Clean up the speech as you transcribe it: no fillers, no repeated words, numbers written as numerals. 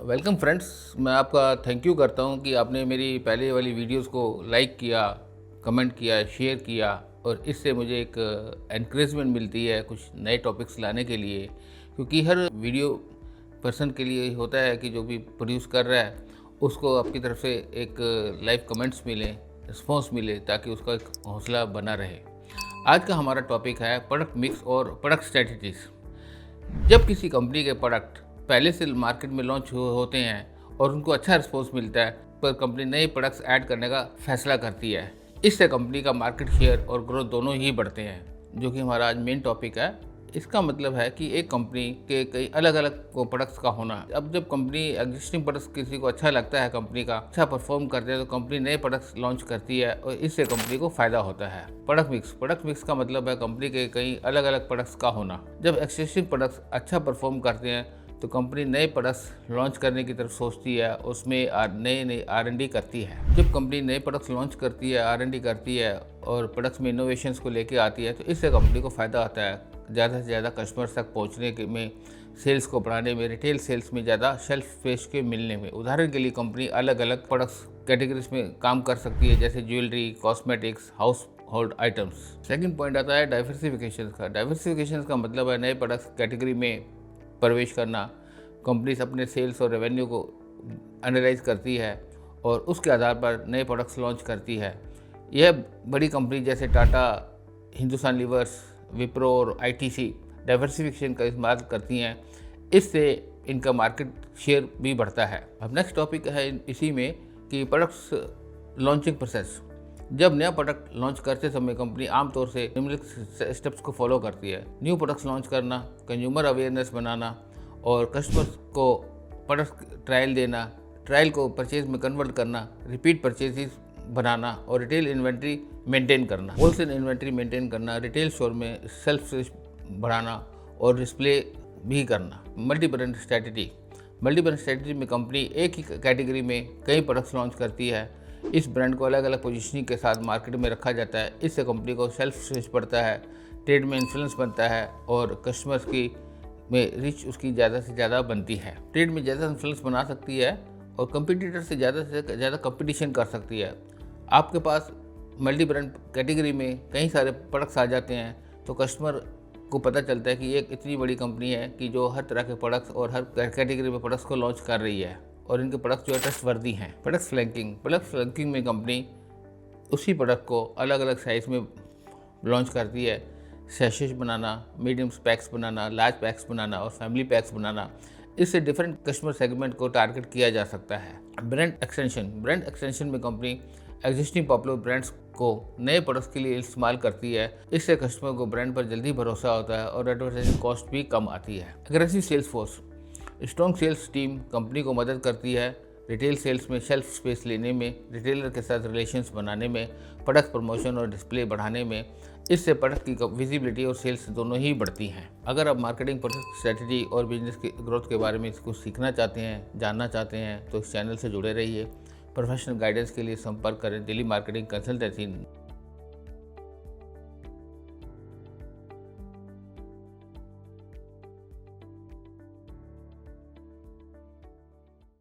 Welcome friends, मैं आपका thank you करता हूं कि आपने मेरी पहले वाली वीडियोस को लाइक किया, कमेंट किया, शेयर किया और इससे मुझे एक एनकरेजमेंट मिलती है कुछ नए टॉपिक्स लाने के लिए। क्योंकि हर वीडियो पर्सन के लिए होता है कि जो भी प्रोड्यूस कर रहा है उसको आपकी तरफ से एक लाइव कमेंट्स मिलें, रिस्पॉन्स मिले, ताकि उसका एक हौसला बना रहे। आज का हमारा टॉपिक है प्रोडक्ट मिक्स और प्रोडक्ट स्ट्रेटजीज। जब किसी कंपनी के प्रोडक्ट पहले से मार्केट में लॉन्च होते हैं और उनको अच्छा रिस्पॉन्स मिलता है, पर कंपनी नए प्रोडक्ट्स ऐड करने का फैसला करती है। इससे कंपनी का मार्केट शेयर और ग्रोथ दोनों ही बढ़ते हैं, जो कि हमारा आज मेन टॉपिक है। इसका मतलब है कि एक कंपनी के कई अलग अलग प्रोडक्ट्स का होना। अब जब कंपनी एग्जिस्टिंग प्रोडक्ट्स किसी को अच्छा लगता है, कंपनी का अच्छा परफॉर्म करते हैं, तो कंपनी नए प्रोडक्ट्स लॉन्च करती है और इससे कंपनी को फायदा होता है। प्रोडक्ट मिक्स का मतलब है कंपनी के कई अलग अलग प्रोडक्ट्स का होना। जब एग्जिस्टिंग प्रोडक्ट्स अच्छा परफॉर्म करते हैं तो कंपनी नए प्रोडक्ट्स लॉन्च करने की तरफ सोचती है, उसमें नए R&D करती है। जब कंपनी नए प्रोडक्ट्स लॉन्च करती है, R&D करती है और प्रोडक्ट्स में इनोवेशंस को लेके आती है, तो इससे कंपनी को फ़ायदा होता है ज़्यादा से ज़्यादा कस्टमर्स तक पहुंचने के में, सेल्स को बढ़ाने में, रिटेल सेल्स में ज़्यादा शेल्फ स्पेस के मिलने में। उदाहरण के लिए कंपनी अलग अलग प्रोडक्ट्स कैटेगरीज में काम कर सकती है, जैसे jewellery, cosmetics, house hold items. Second point आता है डाइवर्सिफिकेशन का। डाइवर्सिफिकेशन का मतलब है नए प्रोडक्ट्स कैटेगरी में प्रवेश करना। कंपनी अपने सेल्स और रेवेन्यू को एनालाइज करती है और उसके आधार पर नए प्रोडक्ट्स लॉन्च करती है। यह बड़ी कंपनी जैसे टाटा, हिंदुस्तान लीवर्स, विप्रो और ITC डाइवर्सिफिकेशन का इस्तेमाल करती हैं। इससे इनका मार्केट शेयर भी बढ़ता है। अब नेक्स्ट टॉपिक है इसी में कि प्रोडक्ट्स लॉन्चिंग प्रोसेस। जब नया प्रोडक्ट लॉन्च करते समय कंपनी आमतौर से निम्नलिखित स्टेप्स को फॉलो करती है। न्यू प्रोडक्ट्स लॉन्च करना, कंज्यूमर अवेयरनेस बनाना और कस्टमर्स को प्रोडक्ट ट्रायल देना, ट्रायल को परचेज में कन्वर्ट करना, रिपीट परचेजेस बनाना और रिटेल इन्वेंट्री मेंटेन करना। होलसेल इन्वेंट्री मेंटेन करना, रिटेल स्टोर में सेल्फ सर्विस बढ़ाना और डिस्प्ले भी करना। मल्टी ब्रांड स्ट्रेटजी में कंपनी एक ही कैटेगरी में कई प्रोडक्ट्स लॉन्च करती है। इस ब्रांड को अलग अलग पोजीशनिंग के साथ मार्केट में रखा जाता है। इससे कंपनी को सेल्फ सर्विस बढ़ता है, ट्रेड में इन्फ्लुएंस बनता है और कस्टमर्स की में रिच उसकी ज़्यादा से ज़्यादा बनती है। ट्रेड में ज़्यादा इन्फ्लुएंस बना सकती है और कंपटीटर से ज़्यादा कंपटीशन कर सकती है। आपके पास मल्टी ब्रांड कैटेगरी में कई सारे प्रोडक्ट्स आ जाते हैं तो कस्टमर को पता चलता है कि ये इतनी बड़ी कंपनी है कि जो हर तरह के प्रोडक्ट्स और हर कैटेगरी में प्रोडक्ट्स को लॉन्च कर रही है और इनके प्रोडक्ट्स जो है ट्रस्टवर्दी हैं। प्रोडक्ट फ्लैंकिंग में कंपनी उसी प्रोडक्ट को अलग अलग साइज़ में लॉन्च करती है। सैशेज बनाना, मीडियम पैक्स बनाना, लार्ज पैक्स बनाना और फैमिली पैक्स बनाना। इससे डिफरेंट कस्टमर सेगमेंट को टारगेट किया जा सकता है। ब्रांड एक्सटेंशन में कंपनी एग्जिस्टिंग पॉपुलर ब्रांड्स को नए प्रोडक्ट्स के लिए इस्तेमाल करती है। इससे कस्टमर को ब्रांड पर जल्दी भरोसा होता है और एडवर्टाइजिंग कॉस्ट भी कम आती है। Aggressive sales force. Strong sales team company को मदद करती है रिटेल सेल्स में शेल्फ स्पेस लेने में, रिटेलर के साथ रिलेशंस बनाने में, प्रोडक्ट प्रमोशन और डिस्प्ले बढ़ाने में। इससे प्रोडक्ट की विजिबिलिटी और सेल्स दोनों ही बढ़ती हैं। अगर आप मार्केटिंग, प्रोडक्ट स्ट्रेटजी और बिजनेस की ग्रोथ के बारे में कुछ सीखना चाहते हैं, जानना चाहते हैं, तो इस चैनल से जुड़े रहिए। प्रोफेशनल गाइडेंस के लिए संपर्क करें दिल्ली मार्केटिंग कंसल्टेंसी